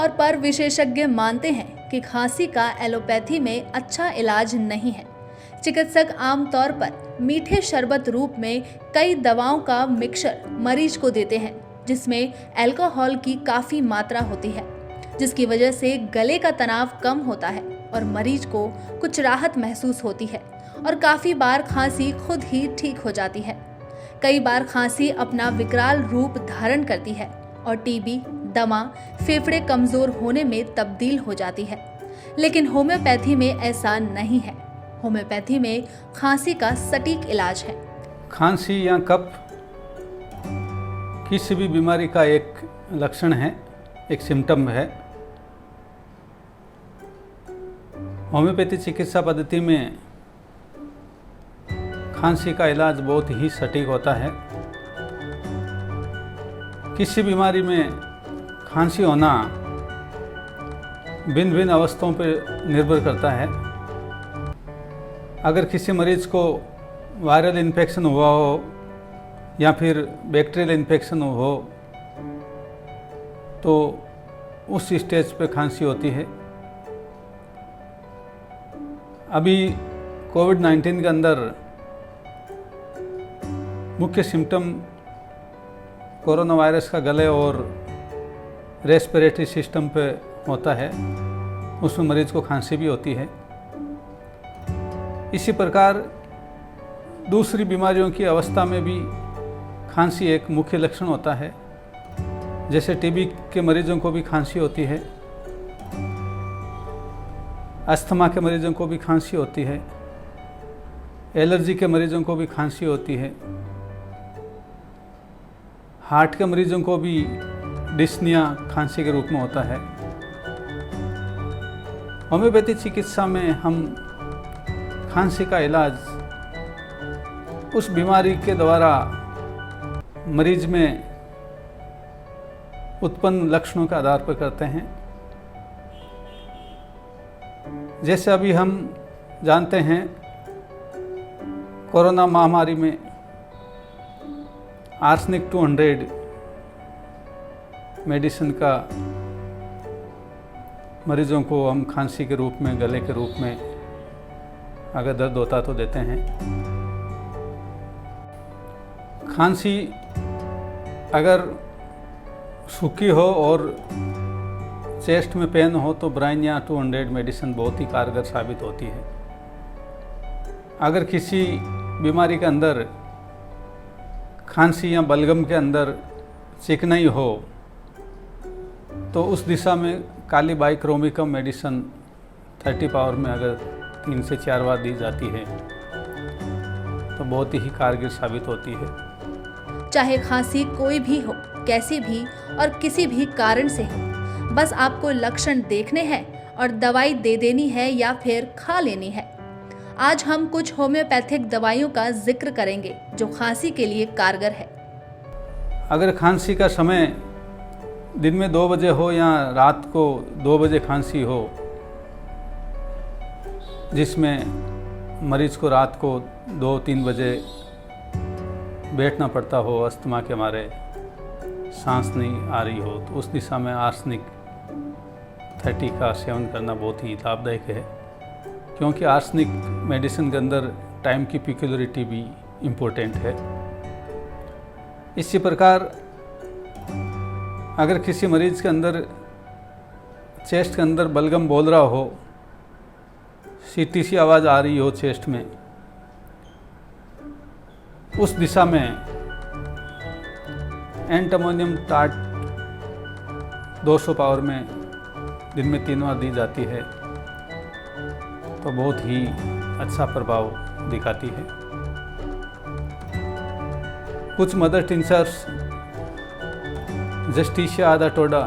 तौर पर विशेषज्ञ मानते हैं कि खांसी का एलोपैथी में अच्छा इलाज नहीं है। चिकित्सक आमतौर पर मीठे शरबत रूप में कई दवाओं का मिक्सचर मरीज को देते हैं, जिसमें अल्कोहल की काफ़ी मात्रा होती है, जिसकी वजह से गले का तनाव कम होता है और मरीज को कुछ राहत महसूस होती है और काफ़ी बार खांसी खुद ही ठीक हो जाती है। कई बार खांसी अपना विकराल रूप धारण करती है और टीबी, दमा, फेफड़े कमज़ोर होने में तब्दील हो जाती है। लेकिन होम्योपैथी में ऐसा नहीं है। होम्योपैथी में खांसी का सटीक इलाज है। खांसी या कफ किसी भी बीमारी का एक लक्षण है, एक सिम्टम है। होम्योपैथी चिकित्सा पद्धति में खांसी का इलाज बहुत ही सटीक होता है। किसी बीमारी में खांसी होना भिन्न भिन्न अवस्थाओं पर निर्भर करता है। अगर किसी मरीज को वायरल इन्फेक्शन हुआ हो या फिर बैक्टीरियल इन्फेक्शन हो तो उस स्टेज पे खांसी होती है। अभी कोविड-19 के अंदर मुख्य सिम्टम कोरोना वायरस का गले और रेस्पिरेटरी सिस्टम पे होता है, उसमें मरीज को खांसी भी होती है। इसी प्रकार दूसरी बीमारियों की अवस्था में भी खांसी एक मुख्य लक्षण होता है। जैसे टीबी के मरीजों को भी खांसी होती है, अस्थमा के मरीजों को भी खांसी होती है, एलर्जी के मरीजों को भी खांसी होती है, हार्ट के मरीजों को भी डिस्निया खांसी के रूप में होता है। होम्योपैथी चिकित्सा में हम खांसी का इलाज उस बीमारी के द्वारा मरीज में उत्पन्न लक्षणों के आधार पर करते हैं। जैसे अभी हम जानते हैं कोरोना महामारी में आर्सेनिक 200 मेडिसिन का मरीजों को हम खांसी के रूप में, गले के रूप में अगर दर्द होता तो देते हैं। खांसी अगर सूखी हो और चेस्ट में पेन हो तो ब्राइनिया 200 मेडिसिन बहुत ही कारगर साबित होती है। अगर किसी बीमारी के अंदर खांसी या बलगम के अंदर चिकनाई हो तो उस दिशा में काली बाइक्रोमिकम मेडिसिन 30 पावर में अगर 3 से 4 बार दी जाती है तो बहुत ही कारगर साबित होती है। चाहे खांसी कोई भी हो, कैसी भी और किसी भी कारण से हो, बस आपको लक्षण देखने हैं और दवाई दे देनी है या फिर खा लेनी है। आज हम कुछ होम्योपैथिक दवाइयों का जिक्र करेंगे जो खांसी के लिए कारगर है। अगर खांसी का समय दिन में 2 बजे हो या रात को 2 बजे खांसी हो, जिसमें मरीज को रात को 2-3 बजे बैठना पड़ता हो, अस्थमा के मारे सांस नहीं आ रही हो, तो उस दिशा में आर्सेनिक 30 का सेवन करना बहुत ही लाभदायक है, क्योंकि आर्सेनिक मेडिसिन के अंदर टाइम की पिक्युलरिटी भी इम्पोर्टेंट है। इसी प्रकार अगर किसी मरीज के अंदर चेस्ट के अंदर बलगम बोल रहा हो, सीटी सी आवाज़ आ रही हो चेस्ट में, उस दिशा में एंटामोनियम टार्ट 200 पावर में दिन में 3 बार दी जाती है तो बहुत ही अच्छा प्रभाव दिखाती है। कुछ मदर टिंचर्स, जस्टिशिया आधा टोडा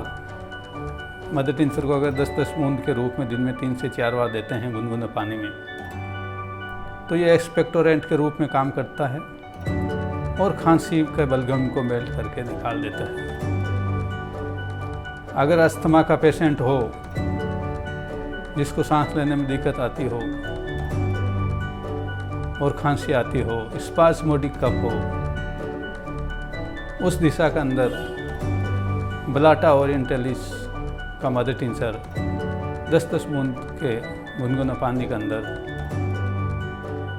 मदर टिंचर को अगर 10-10 बूंद के रूप में दिन में 3 से 4 बार देते हैं गुनगुने पानी में, तो ये एक्सपेक्टोरेंट के रूप में काम करता है और खांसी के बलगम को मेल्ट करके निकाल देता है। अगर अस्थमा का पेशेंट हो जिसको सांस लेने में दिक्कत आती हो और खांसी आती हो, स्पाज्मोडिक कफ हो, उस दिशा के अंदर ब्लाटा ओरिएंटलिस का मदर टिंचर 10-10 बूंद के गुनगुना पानी के अंदर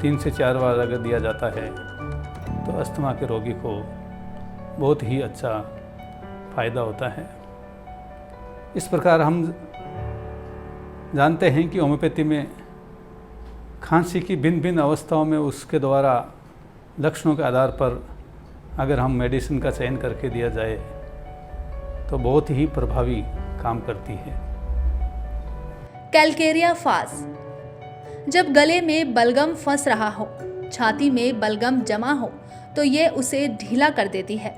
3 से 4 बार अगर दिया जाता है तो अस्थमा के रोगी को बहुत ही अच्छा फ़ायदा होता है। इस प्रकार हम जानते हैं कि होम्योपैथी में खांसी की भिन्न भिन्न अवस्थाओं में उसके द्वारा लक्षणों के आधार पर अगर हम मेडिसिन का चयन करके दिया जाए तो बहुत ही प्रभावी काम करती है। कैलकेरिया फास। जब गले में बलगम फंस रहा हो, छाती में बलगम जमा हो तो ये उसे ढीला कर देती है।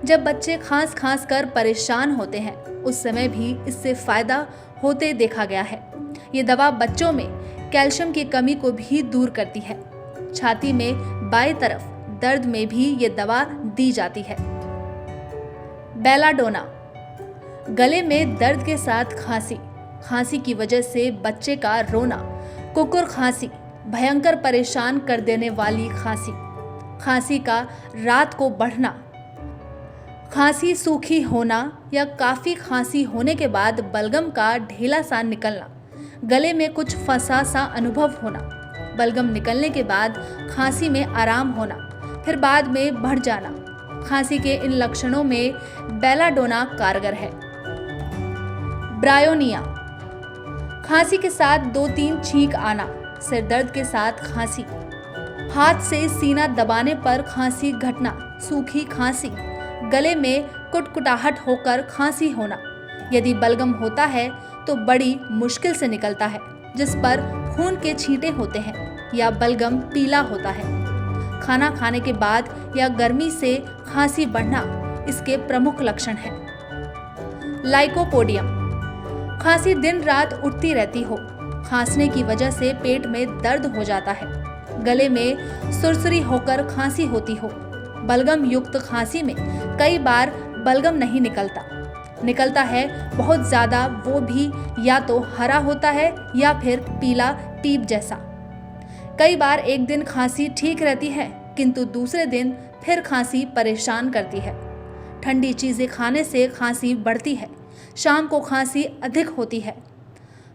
जब बच्चे खांस खांस कर परेशान होते हैं उस समय भी इससे फायदा होते देखा गया है। ये दवा बच्चों में कैल्शियम की कमी को भी दूर करती है। छाती में बाएं तरफ दर्द में भी ये दवा दी जाती है। बेलाडोना। गले में दर्द के साथ खांसी, खांसी की वजह से बच्चे का रोना, कुकुर खांसी, भयंकर परेशान कर देने वाली खांसी, खांसी का रात को बढ़ना, खांसी सूखी होना या काफी खांसी होने के बाद बलगम का ढेला सा निकलना, गले में कुछ फंसा सा अनुभव होना, बलगम निकलने के बाद खांसी में आराम होना, फिर बाद में बढ़ जाना। खांसी के इन लक्षणों में बेलाडोना कारगर है। ब्रायोनिया। खांसी के साथ 2-3 छींक आना, सिर दर्द के साथ खांसी, हाथ से सीना दबाने पर खांसी घटना, सूखी खांसी, गले में कुटकुटाहट होकर खांसी होना। यदि बलगम होता है तो बड़ी मुश्किल से निकलता है, जिस पर खून के छींटे होते हैं या बलगम पीला होता है। खाना खाने के बाद या गर्मी से खांसी बढ़ना इसके प्रमुख लक्षण हैं। लाइकोपोडियम। खांसी दिन रात उठती रहती हो, खांसने की वजह से पेट में दर्द हो जाता है, गले में सुरसुरी होकर खांसी होती हो, बलगम युक्त खांसी में कई बार बलगम नहीं निकलता है बहुत ज़्यादा, वो भी या तो हरा होता है या फिर पीला पीप जैसा। कई बार एक दिन खांसी ठीक रहती है किंतु दूसरे दिन फिर खांसी परेशान करती है। ठंडी चीज़ें खाने से खांसी बढ़ती है, शाम को खांसी अधिक होती है।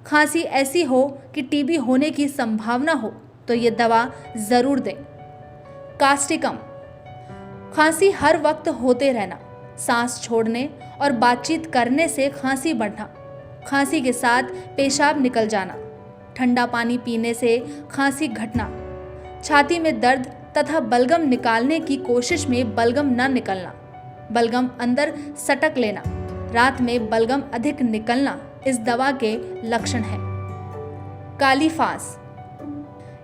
खांसी ऐसी हो कि टीबी होने की संभावना हो तो ये दवा ज़रूर दें। कास्टिकम। खांसी हर वक्त होते रहना, सांस छोड़ने और बातचीत करने से खांसी बढ़ना, खांसी के साथ पेशाब निकल जाना, ठंडा पानी पीने से खांसी घटना, छाती में दर्द तथा बलगम निकालने की कोशिश में बलगम न निकलना, बलगम अंदर सटक लेना, रात में बलगम अधिक निकलना इस दवा के लक्षण हैं। काली फांस।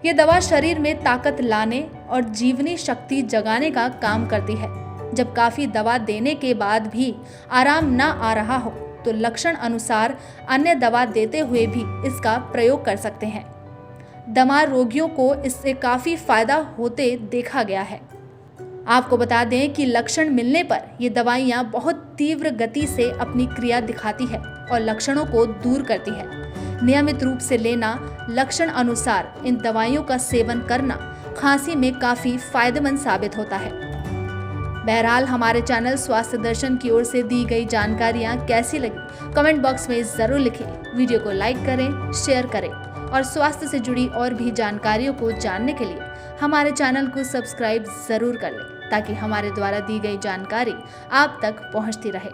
ये दवा शरीर में ताकत लाने और जीवनी शक्ति जगाने का काम करती है। जब काफ़ी दवा देने के बाद भी आराम न आ रहा हो तो लक्षण अनुसार अन्य दवा देते हुए भी इसका प्रयोग कर सकते हैं। दमा रोगियों को इससे काफ़ी फायदा होते देखा गया है। आपको बता दें कि लक्षण मिलने पर ये दवाइयाँ बहुत तीव्र गति से अपनी क्रिया दिखाती है और लक्षणों को दूर करती है। नियमित रूप से लेना, लक्षण अनुसार इन दवाइयों का सेवन करना खांसी में काफ़ी फायदेमंद साबित होता है। बहरहाल हमारे चैनल स्वास्थ्य दर्शन की ओर से दी गई जानकारियाँ कैसी लगी कमेंट बॉक्स में ज़रूर लिखें। वीडियो को लाइक करें, शेयर करें और स्वास्थ्य से जुड़ी और भी जानकारियों को जानने के लिए हमारे चैनल को सब्सक्राइब ज़रूर कर लें ताकि हमारे द्वारा दी गई जानकारी आप तक पहुंचती रहे।